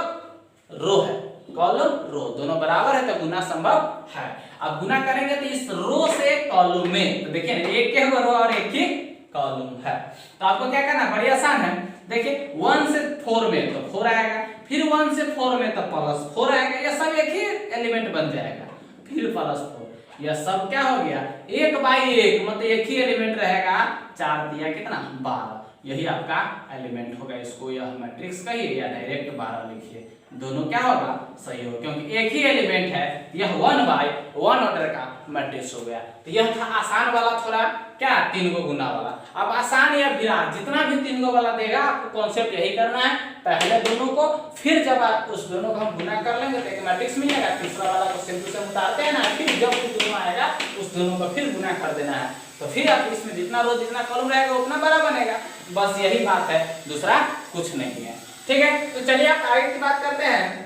Speaker 1: रो है, कॉलम रो दोनों बराबर है तो गुना संभव है। अब गुना करेंगे तो इस रो से कॉलम में, तो देखिए एक के रो और एक ही कॉलम है, तो आपको क्या करना, बड़ी आसान है, देखिए 1 से 4 में तो 4 आएगा, फिर 1 से 4 में तो प्लस 4 आएगा, यह सब एक ही एलिमेंट बन जाएगा, फिर प्लस 4, यह सब क्या हो गया 1 बाई 1, मतलब एक ही एलिमेंट रहेगा, 4 दिया कितना 12, यही आपका एलिमेंट होगा, इसको यह मैट्रिक्स कहिए या डायरेक्ट 12 लिखिए, दोनों क्या होगा सही होगा, क्योंकि एक ही एलिमेंट है, यह 1 बाई 1 ऑर्डर का मैट्रिक्स हो गया। तो यह था आसान वाला, थोड़ा क्या 3 गो गुना वाला। अब आसान या विराट जितना भी 3 गो वाला देगा, आपको कॉन्सेप्ट यही करना है, पहले दोनों को, फिर जब आप उस दोनों को हम गुना कर लेंगे तो एक मैट्रिक्स मिलेगा, तीसरा वाला को सेम टू सेम उतारते हैं ना, फिर जब दोनों आएगा उस दोनों को फिर गुना कर देना है, तो फिर आप इसमें जितना रो जितना कॉलम रहेगा उतना बड़ा बनेगा, बस यही बात है, दूसरा कुछ नहीं है, ठीक है। तो चलिए आप आगे की बात करते हैं।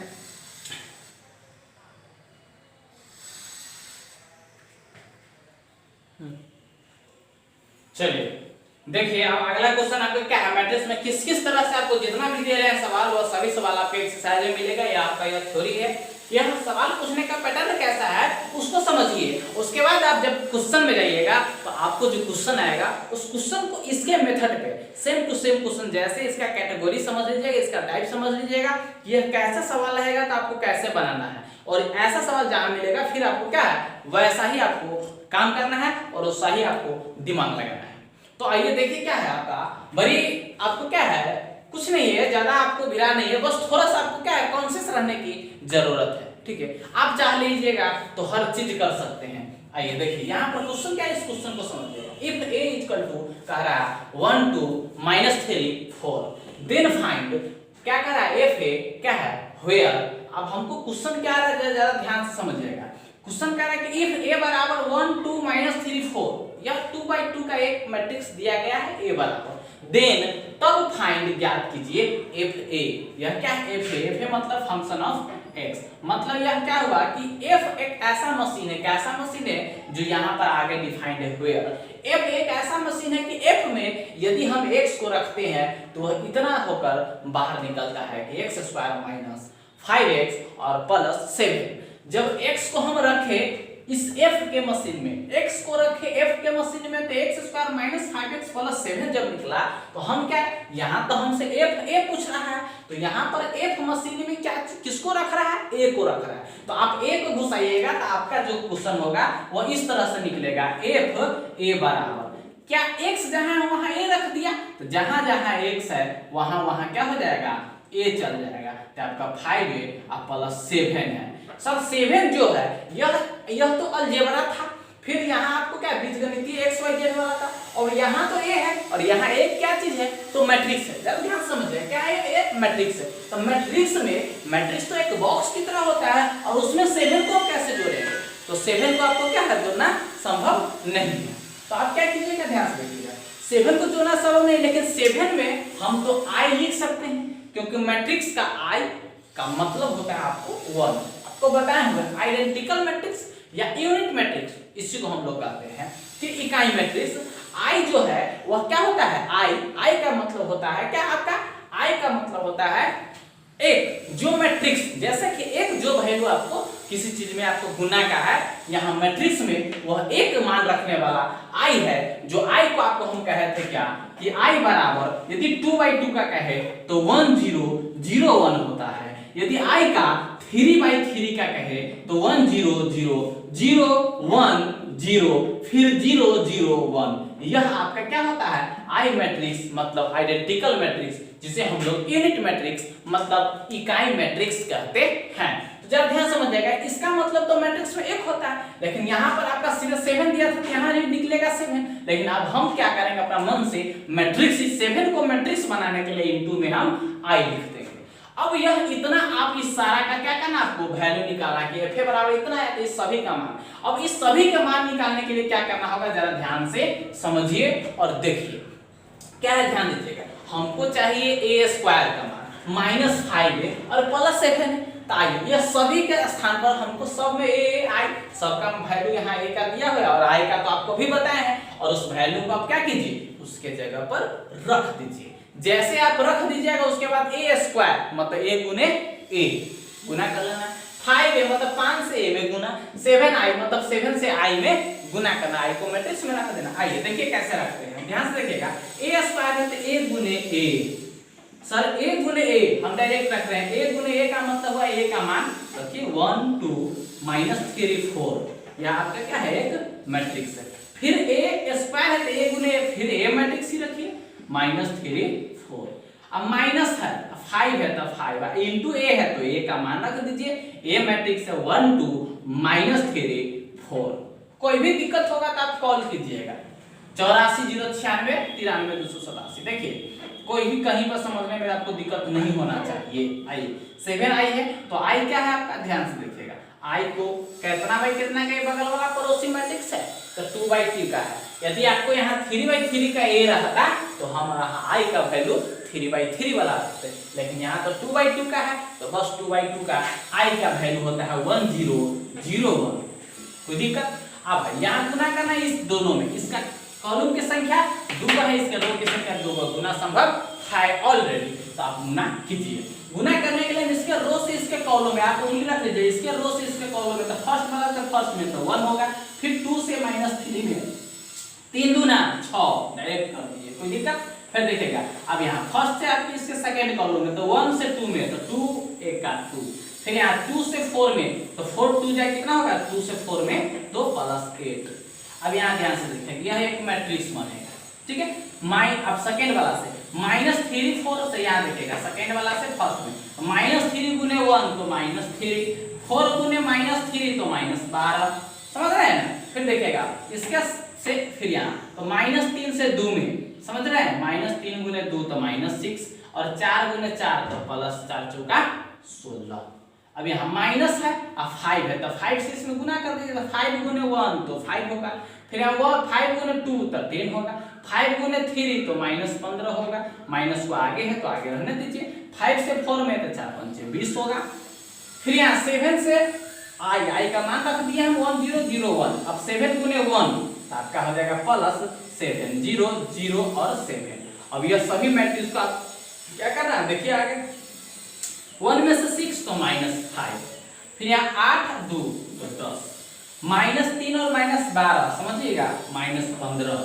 Speaker 1: चलिए देखिए, अब अगला क्वेश्चन आपको क्या है, मैट्रिक्स में किस किस तरह से आपको जितना भी दे रहे हैं सवाल, वो सभी सवाल आपको एक्सरसाइज में मिलेगा, या आपका यह थ्योरी है, यह सवाल पूछने का पैटर्न कैसा है उसको समझिए। उसके बाद आप जब क्वेश्चन में जाइएगा तो आपको जो क्वेश्चन आएगा उस क्वेश्चन को इसके मेथड पे सेम टू सेम क्वेश्चन, जैसे इसका कैटेगरी समझ लीजिएगा, इसका टाइप समझ लीजिएगा, यह कैसा सवाल रहेगा तो आपको कैसे बनाना है, और ऐसा सवाल जहां मिलेगा फिर आपको क्या है वैसा ही आपको काम करना है और वैसा ही आपको दिमाग लगाना है। तो आइए देखिए क्या है आपका, बड़ी आपको क्या है, कुछ नहीं है, ज्यादा आपको भिड़ा नहीं है, बस थोड़ा सा आपको क्या है कॉन्शियस रहने की जरूरत है, ठीक है। आप चाह लीजिएगा तो हर चीज कर सकते हैं। आइए देखिए यहाँ पर क्वेश्चन क्या है, इस क्वेश्चन को समझिएगा। इफ a इक्वल टू कह रहा है 1 2 -3 4 देन फाइंड, क्या कह रहा है f a क्या है वेयर। अब हमको क्वेश्चन क्या रहा है ज्यादा ध्यान से समझिएगा, क्वेश्चन कह रहा है कि इफ a बराबर 1 2 -3 4, यह 2 बाई 2 का एक मैट्रिक्स दिया गया है a बराबर, देन तब फाइंड ज्ञात कीजिए एफ ए। यह क्या है एफ ए मतलब फंक्शन ऑफ x, मतलब यह क्या हुआ कि f एक ऐसा मशीन है, कैसा मशीन है जो यहाँ पर आगे डिफाइंड है वेयर। f एक ऐसा मशीन है कि f में यदि हम x को रखते हैं तो वह इतना होकर बाहर निकलता है कि x² - 5x और +7। जब x को हम रखे इस f के मशीन में, x को रखे f के मशीन में, तो x² - 5x + 7 जब निकला तो हम क्या, यहाँ तो हमसे f a पूछ रहा है, तो यहाँ पर f मशीन में क्या किसको रख रहा है, a को रख रहा है, तो आप a को घुसाइएगा तो आपका जो क्वेश्चन होगा वो इस तरह से निकलेगा, f a बराबर क्या x जहाँ है वहाँ a रख दिया, तो जहाँ जहाँ x है वहाँ वहाँ क्या हो जाएगा a चल जाएगा, तो आपका 5a और +7 है। सर 7 जो है यह तो अलजेब्रा था, फिर यहाँ आपको क्या बीजगणितीय x y z वाला था, और यहाँ तो a है और यहाँ एक क्या चीज है तो मैट्रिक्स है। जब ध्यान समझिए क्या है, एक मैट्रिक्स है, तो मैट्रिक्स में मैट्रिक्स तो एक बॉक्स की तरह होता है और उसमें 7 को आप कैसे जोड़ेंगे, तो 7 को आपको क्या है जोड़ना संभव नहीं है। तो आप क्या कीजिएगा ध्यान से देखिएगा, 7 को जोड़ना संभव नहीं, लेकिन 7 में हम तो i लिख सकते हैं, क्योंकि मैट्रिक्स का i का मतलब होता है आपको 1, आपको बताया हुआ आइडेंटिकल मैट्रिक्स या यूनिट मैट्रिक्स, इसी को हम लोग कहते हैं। फिर इकाई मैट्रिक्स i जो है वह क्या होता है, i का मतलब होता है क्या, आपका i का मतलब होता है एक जो मैट्रिक्स, जैसे कि एक जो वैल्यू आपको किसी चीज में आपको गुना का है, यहाँ मैट्रिक्स में वह एक मान रखने वाला i है, जो i को आपको हम कहे थे क्या कि i बराबर यदि 2 बाई 2 का कहे तो 1 0 0 1 होता है, यदि i का 3 बाई 3 का कहे तो 1 0 0 0 1 0 फिर 0 0 1, यह आपका क्या होता है आई मैट्रिक्स, मतलब आइडेंटिकल मैट्रिक्स जिसे हम लोग यूनिट मैट्रिक्स मतलब इकाई मैट्रिक्स कहते हैं। तो जरा ध्यान समझिएगा, इसका मतलब तो मैट्रिक्स में एक होता है, लेकिन यहाँ पर आपका सीधे 7 दिया था, यहाँ निकलेगा 7। लेकिन अब हम क्या करेंगे, अपना मन से मैट्रिक्स 7 को मैट्रिक्स बनाने के लिए इनटू में हम आई लिख देंगे। अब यह इतना आप इस सारा का क्या करना, आपको वैल्यू निकालना कि f बराबर इतना है, तो इस सभी का मान। अब इस सभी का मान निकालने के लिए क्या करना होगा, जरा ध्यान से समझिए और देखिए क्या है, ध्यान दीजिएगा। हमको चाहिए a स्क्वायर का मान माइनस 5 है और प्लस 7 है। तो आइए यह सभी के स्थान पर हमको सब में a i सबका वैल्यू यहाँ a का दिया हुआ है और i का तो आपको भी बताया है, और उस वैल्यू को आप क्या कीजिए, उसके जगह पर रख दीजिए। जैसे आप रख दीजिएगा उसके बाद a स्क्वायर मतलब a गुने a गुना कर लेना, 5a मतलब 5 से a में गुना, 7i मतलब 7 से i में गुना करना, i को मैट्रिक्स में रख देना। आइए देखिए कैसे रखते हैं, ध्यान से देखिएगा। a स्क्वायर है तो a गुने a, सर a गुने a हम डायरेक्ट रख रहे हैं, a गुने a का मतलब हुआ a का मान रखिए 1 2 -3 4, यह आपका क्या है, एक मैट्रिक्स है। फिर a स्क्वायर है तो a गुने फिर a मैट्रिक्स ही रखिए -3 4। अब माइनस है 5 है तो 5 इंटू a है तो a का मान रख दीजिए, a मैट्रिक्स है 1 2 -3 4। कोई भी दिक्कत होगा तो आप कॉल कीजिएगा 84 096 93 287। देखिए कोई भी कहीं पर समझने में आपको दिक्कत नहीं होना चाहिए। आइए 7i है तो i क्या है आपका, ध्यान से देखिएगा। i को कितना बाई कितना का बगल वाला पड़ोसी मैट्रिक्स है तो 2/3 का है। यदि आपको यहाँ 3/3 का a रहता तो हम i का वैल्यू 3/3 वाला रखते, लेकिन यहाँ तो 2/2 का है तो बस 2/2 का i का वैल्यू होता है 1001। कोई दिक्कत? अब यहाँ गुना करना इस दोनों में, इसका कॉलम की संख्या 2 है, इसके रो की संख्या 2 का गुना संभव है ऑलरेडी, तो आप गुना कीजिए। गुना करने के लिए इसके रो से इसके कॉलम में आप उंगली रख लीजिए, इसके रो से इसके कॉलम में तो फर्स्ट वाला से फर्स्ट में तो 1 होगा, फिर 2 से -3 में 3 दूना 6 डायरेक्ट कर दीजिए, कोई दिक्कत? फिर देखिएगा अब यहाँ फर्स्ट से आपके इसके सेकंड कॉलम में तो 1 से 2 में तो 2 1 का 2, फिर यहाँ 2 से 4 में तो 4 2 जाए कितना होगा, 2 से 4 में तो +8। अब यहाँ ध्यान से देखिए यह एक मैट्रिक्स बनेगा, ठीक है। अब सेकंड वाला से -3 4 से यहाँ देखिएगा सेकंड वाला से फर्स्ट में -3 गुने 1 तो -3, 4 गुने -3 तो -12, समझ रहे हैं ना। फिर देखिएगा इसके से फिर यहाँ तो -3 से 2 में, समझ रहे हैं, -3 गुने 2 तो -6 और 4 गुने 4 तो +4 चौका 16। अब यहाँ माइनस है अब 5 है तो 5 से इसमें गुना कर दीजिए तो 5 गुने 1 तो 5 होगा, फिर यहाँ 5 गुने 2 तो 10 होगा, 5 गुने 3 तो -15 होगा, माइनस को आगे है तो आगे रहने दीजिए, 5 से 4 में तो 4 5 20 होगा। फिर यहाँ 7 से i का मान रख दिया हम 1001, अब 7 गुने 1 तो आपका हो जाएगा +7 0 0 और 7। अब यह सभी मैट्रिक्स का क्या करना है देखिए आगे, 1 में से 6 तो -5, फिर यहाँ 8 2 तो 10, -3 और -12 समझिएगा -15,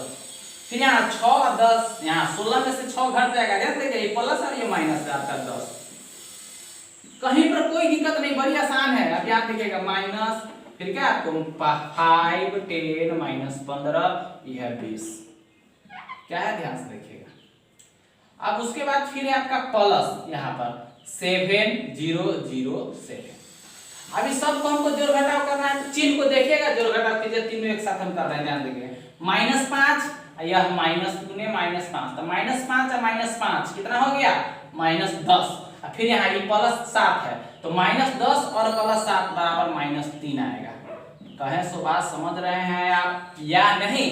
Speaker 1: फिर यहाँ 6 और 10, यहाँ 16 में से 6 घट जाएगा, ध्यान देखिए ये प्लस और ये माइनस है आपका 10। कहीं पर कोई दिक्कत नहीं, बड़ी आसान है। अब यहाँ देखिएगा माइनस, फिर क्या आपको 5 10 -15 यह 20, क्या है ध्यान से देखिएगा। अब उसके बाद फिर है आपका प्लस यहाँ पर 7 0 0 7। अभी सबको हमको जोड़ घटाव करना है तो चिन्ह को देखिएगा, जोड़ घटाव कीजिए, तीनों एक साथ हम कर रहे हैं, ध्यान देखिए। -5 यह माइनस गुने -5 तो -5 और -5 कितना हो गया -10, फिर यहाँ ये +7 है तो -10 और +7 बराबर -3 आएगा। कहे सो बात समझ रहे हैं आप या नहीं,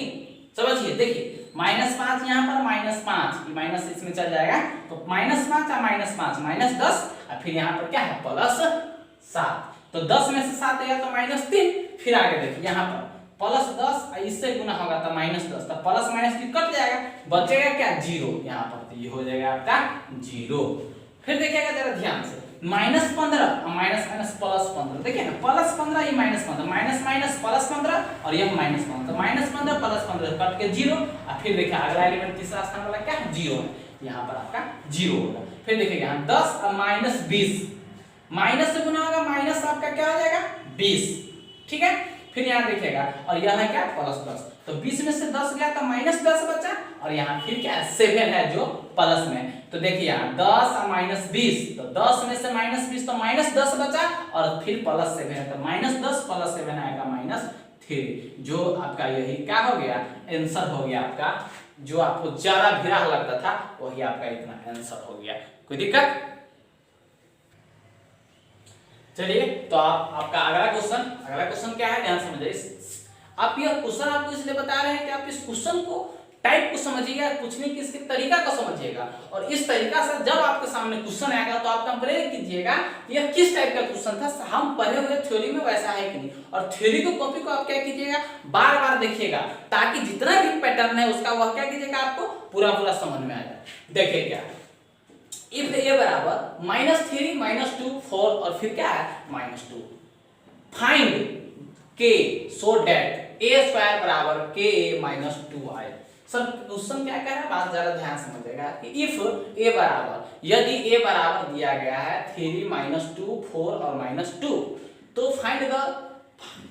Speaker 1: समझिए देखिए -5 यहाँ पर -5 ये माइनस इसमें चल जाएगा तो -5 और -5 -10 और फिर यहाँ पर क्या है +7 तो 10 में से 7 आया तो -3, फिर आगे देखिए यहाँ पर +10 इससे गुना होगा तो -10 तो प्लस माइनस कट जाएगा, बचेगा क्या 0 यहाँ पर, तो ये हो जाएगा आपका 0। फिर देखिएगा जरा ध्यान से -15 माइनस प्लस 15, देखिए ना +15 ये -15 माइनस +15 और यह -15 तो -15 +15 कट के 0 और फिर देखिए अगला एलिमेंट तीसरा स्थान वाला क्या है 0 है, यहाँ पर आपका 0 होगा। फिर देखिएगा यहाँ 10 और -20 माइनस से गुना होगा, माइनस आपका क्या हो जाएगा 20, ठीक है। फिर यहाँ देखिएगा और यह है क्या प्लस 10, तो 20 में से 10 गया तो माइनस 10 बचा, और यहाँ फिर क्या 7 है जो प्लस में, तो देखिए यहाँ 10 और माइनस 20, तो 10 में से माइनस 20 तो माइनस 10 बचा, और फिर प्लस 7 है तो माइनस 10 प्लस 7 आएगा माइनस 3, जो आपका यही क्या हो गया आंसर हो गया आपका, जो आपको ज्यादा भिड़ा लगता था वही आपका इतना आंसर हो गया। कोई दिक्कत? चलिए तो आपका अगला क्वेश्चन क्या है, ध्यान समझिए। आप यह क्वेश्चन आपको इसलिए बता रहे हैं कि आप इस क्वेश्चन को टाइप को समझिएगा, पूछने की इसके तरीका को समझिएगा, और इस तरीका से जब आपके सामने क्वेश्चन आएगा तो आप कंपेयर कीजिएगा कि यह किस टाइप का क्वेश्चन था, हम पढ़े हुए थ्योरी में वैसा है कि नहीं, और थ्योरी को कॉपी को आप क्या कीजिएगा बार बार देखिएगा, ताकि जितना भी पैटर्न है उसका वह क्या कीजिएगा आपको पूरा पूरा समझ में आ जाए। देखिए क्या इफ ए बराबर -3 -2 4 और फिर क्या है -2, फाइंड के सो दैट ए स्क्वायर बराबर के -2 आए। सर क्वेश्चन क्या कह रहा है, बात जरा ध्यान समझिएगा कि इफ ए बराबर, यदि ए बराबर दिया गया है 3 -2 4 और -2, तो फाइंड द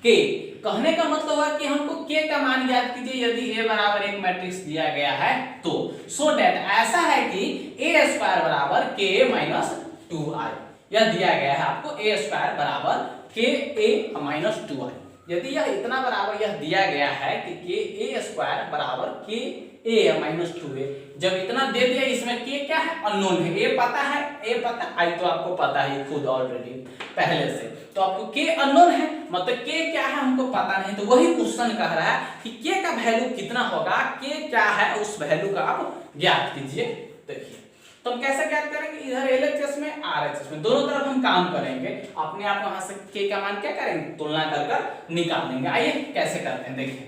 Speaker 1: के, कहने का मतलब है कि हमको के का मान ज्ञात कीजिए यदि ए बराबर एक मैट्रिक्स दिया गया है तो, सो दैट ऐसा है कि ए स्क्वायर बराबर के -2 आए, यह दिया गया है आपको ए स्क्वायर बराबर के ए -2 आए। यदि यह इतना बराबर यह दिया गया है कि के ए स्क्वायर बराबर के ए -2 है, जब इतना दे दिया, इसमें के क्या है अननोन है, ए पता है, ए पता आई तो आपको पता ही खुद ऑलरेडी पहले से, तो आपको के अननोन है मतलब के क्या है हमको पता नहीं, तो वही क्वेश्चन कह रहा है कि के का वैल्यू कितना होगा, के क्या है उस वैल्यू का आप ज्ञात कीजिए। देखिए तो हम कैसे ज्ञात करेंगे, इधर एलएचएस में आरएचएस में दोनों तरफ हम काम करेंगे, अपने आप वहां से के का मान क्या करेंगे तुलना कर कर निकाल देंगे। आइए कैसे करते हैं, देखिए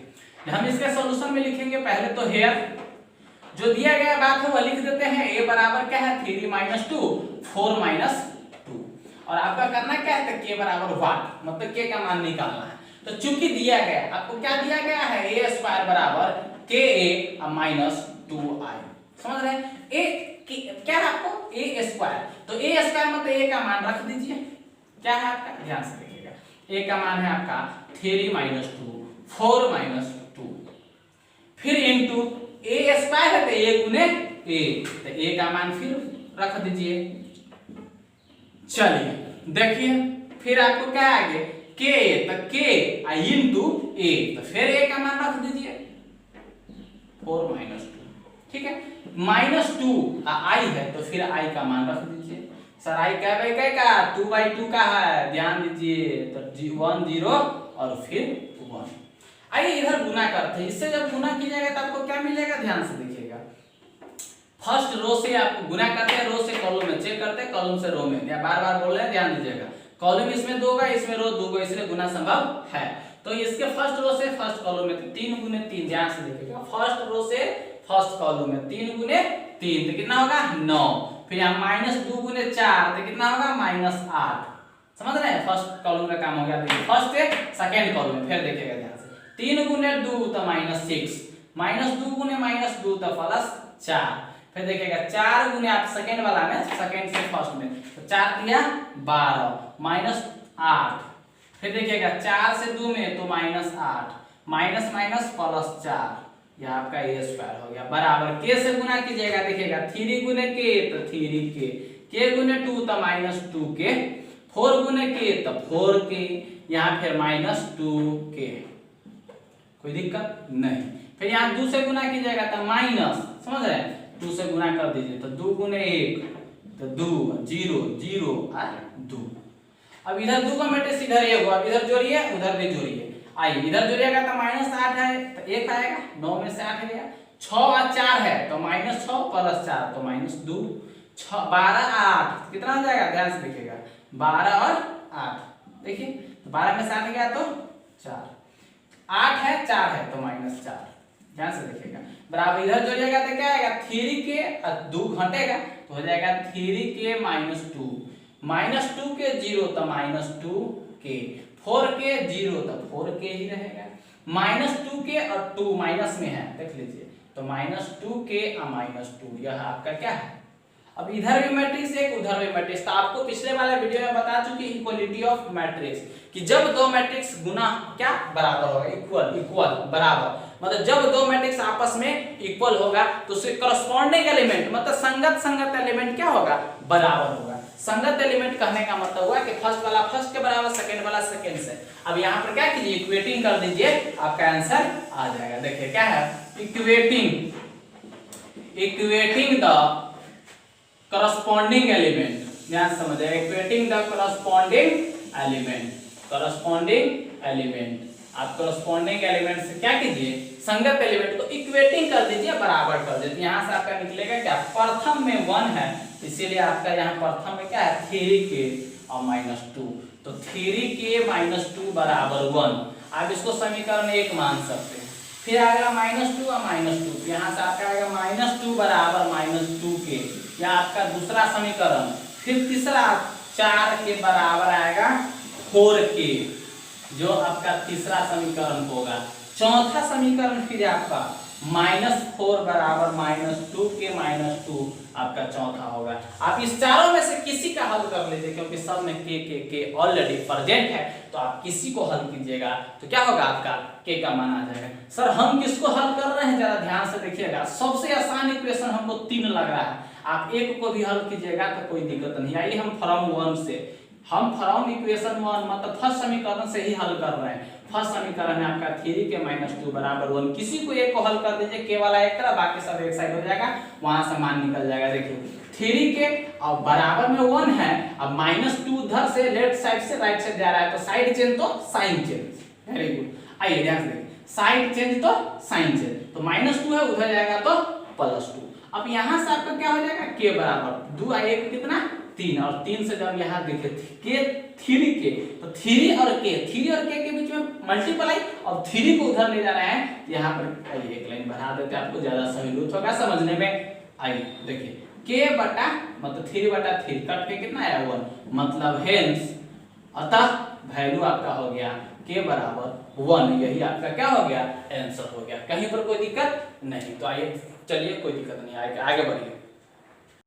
Speaker 1: हम इसके सॉल्यूशन में लिखेंगे पहले तो हेयर जो दिया गया बात है वह लिख देते हैं, a बराबर क्या है 3 -2 4 -2, और आपका करना क्या है k बराबर 1 मतलब k का मान निकालना है। तो चूंकि दिया गया आपको क्या दिया गया है a स्क्वायर बराबर ka -2i, समझ रहे हैं, a क्या है आपको a स्क्वायर, तो a स्क्वायर मतलब a का मान रख दीजिए, क्या है आपका ध्यान से देखिएगा, a का मान है आपका 3 -2 4 -2, फिर इनटू a स्क्वायर है तो a गुने a, तो a का मान फिर रख दीजिए। चलिए देखिए फिर आपको क्या आगे k, तो k इनटू a, तो फिर a का मान रख दीजिए 4 -2, ठीक है, -2 i है तो फिर i का मान रख दीजिए। सर i क्या बाई क्या का 2/2 का है, ध्यान दीजिए, तो 1 0 और फिर 1। आइए इधर गुना करते हैं, इससे जब गुना कीजिएगा तो आपको क्या मिलेगा, ध्यान से देखिएगा, फर्स्ट रो से आप गुना करते हैं, रो से कॉलम में चेक करते हैं, कॉलम से रो में, या बार बार बोल रहे हैं ध्यान दीजिएगा, कॉलम इसमें 2 होगा इसमें रो 2 होगा, इसलिए गुना संभव है। तो इसके फर्स्ट रो से फर्स्ट कॉलम में 3 गुने 3, ध्यान से देखिएगा, फर्स्ट रो से फर्स्ट कॉलम में 3 गुने 3 तो कितना होगा 9, फिर यहाँ -2 गुने 4 तो कितना होगा -8, समझ रहे हैं, फर्स्ट कॉलम का काम हो गया। देखिए फर्स्ट है सेकंड कॉलम में, फिर देखिएगा ध्यान से 3 गुने 2 तो -6, -2 गुने -2 तो +4, फिर देखिएगा 4 गुने आप सेकंड वाला में, सेकंड से फर्स्ट में, तो 4 दिया 12 -8, फिर देखिएगा 4 से 2 में तो -8 माइनस माइनस +4, यह आपका a स्क्वायर हो गया बराबर k से गुना कीजिएगा, देखिएगा 3 गुने k तो 3k, k गुने 2 तो -2k, 4 गुने k तो 4k, यहाँ फिर -2k, कोई दिक्कत नहीं। फिर यहाँ 2 से गुना कीजिएगा तो माइनस, समझ रहे हैं, 2 से गुना कर दीजिए तो 2 गुने 1 तो 2 0 0 और 2। अब इधर 2 का मैट्रिक्स इधर 1 हुआ, अब इधर जोड़िए उधर भी जोड़िए, आइए इधर जोड़िएगा तो -8 है तो 1 आएगा, 9 में से 8 गया, 6 और 4 है तो -6 + 4 तो -2, 12 8 कितना हो जाएगा, ध्यान से देखिएगा 12 और 8, देखिए तो 12 में से 8 गया तो 4, 8 है 4 है तो -4, ध्यान से देखिएगा बराबर इधर जोड़िएगा तो क्या आएगा 3k और 2 घटेगा तो हो जाएगा 3k -2, -2 के 0 तो -2k, 4k 0 तो 4k ही रहेगा, -2k और 2 माइनस में है देख लीजिए तो -2k और -2, यह आपका क्या है अब इधर भी मैट्रिक्स एक, उधर भी मैट्रिक्स। तो आपको पिछले वाले वीडियो में बता चुकी इक्वलिटी ऑफ मैट्रिक्स कि जब दो मैट्रिक्स गुना क्या बराबर होगा, इक्वल बराबर, मतलब जब दो मैट्रिक्स आपस में इक्वल होगा तो उसके करस्पॉन्डिंग एलिमेंट मतलब संगत एलिमेंट क्या होगा, बराबर होगा। संगत एलिमेंट कहने का मतलब हुआ कि फर्स्ट वाला फर्स्ट के बराबर, सेकंड वाला सेकंड से। अब यहाँ पर क्या कीजिए, इक्वेटिंग कर दीजिए, आपका आंसर आ जाएगा। देखिए क्या है, इक्वेटिंग द करस्पॉन्डिंग एलिमेंट, ध्यान से समझिए, इक्वेटिंग द करस्पॉन्डिंग एलिमेंट। आप करस्पॉन्डिंग एलिमेंट से क्या कीजिए, संगत एलिमेंट को इक्वेटिंग कर दीजिए, बराबर कर दीजिए। यहाँ से आपका निकलेगा क्या, प्रथम में 1 है, इसीलिए आपका यहाँ प्रथम में क्या है 3k और -2, तो 3k - 2 बराबर 1। आप इसको समीकरण 1 मान सकते हैं। फिर आएगा -2 और -2, तो यहाँ से आपका आएगा -2 बराबर -2k, यह आपका दूसरा समीकरण। फिर तीसरा 4 के बराबर आएगा 4k, जो आपका तीसरा समीकरण होगा। चौथा समीकरण फिर आपका -4 बराबर -2k - 2 आपका चौथा होगा। आप इस चारों में से किसी का हल कर लीजिए, क्योंकि सब में k ऑलरेडी प्रेजेंट है, तो आप किसी को हल कीजिएगा तो क्या होगा, आपका k का मान आ जाएगा। सर हम किसको हल कर रहे हैं, जरा ध्यान से देखिएगा। सबसे आसान इक्वेशन हमको 3 लग रहा है, आप एक को भी हल कीजिएगा तो कोई दिक्कत नहीं। आइए हम फ्रॉम 1 से, हम फ्रॉम इक्वेशन 1 मतलब फर्स्ट समीकरण से ही हल कर रहे हैं। फर्स्ट समीकरण है आपका 3k - 2 बराबर 1। किसी को एक को हल कर दीजिए, k वाला एक तरफ, बाकी सब एक साइड हो जाएगा, वहां से मान निकल जाएगा। देखिए 3k और बराबर में 1 है, अब -2 उधर से लेफ्ट साइड से राइट साइड जा रहा है, तो साइड चेंज तो साइन चेंज। Very good. आइए ध्यान से देखिए, साइड चेंज तो साइन चेंज, तो -2 है, उधर जाएगा तो +2। अब यहाँ से आपका क्या हो जाएगा, k बराबर 2 और 1 कितना 3, और 3 से जब यहाँ देखे k 3k, तो 3 और k के बीच में मल्टीप्लाई, और 3 को उधर ले जा रहे हैं, यहाँ पर आइए एक लाइन बढ़ा देते हैं, आपको ज्यादा सहूलियत होगा समझने में। आइए देखिए k बटा मतलब 3/3 कट के कितना आया 1, मतलब हेंस, अतः वैल्यू आपका हो गया k बराबर 1। यही आपका क्या हो गया, आंसर हो गया। कहीं पर कोई दिक्कत नहीं, तो आइए चलिए कोई दिक्कत नहीं, आगे बढ़िए।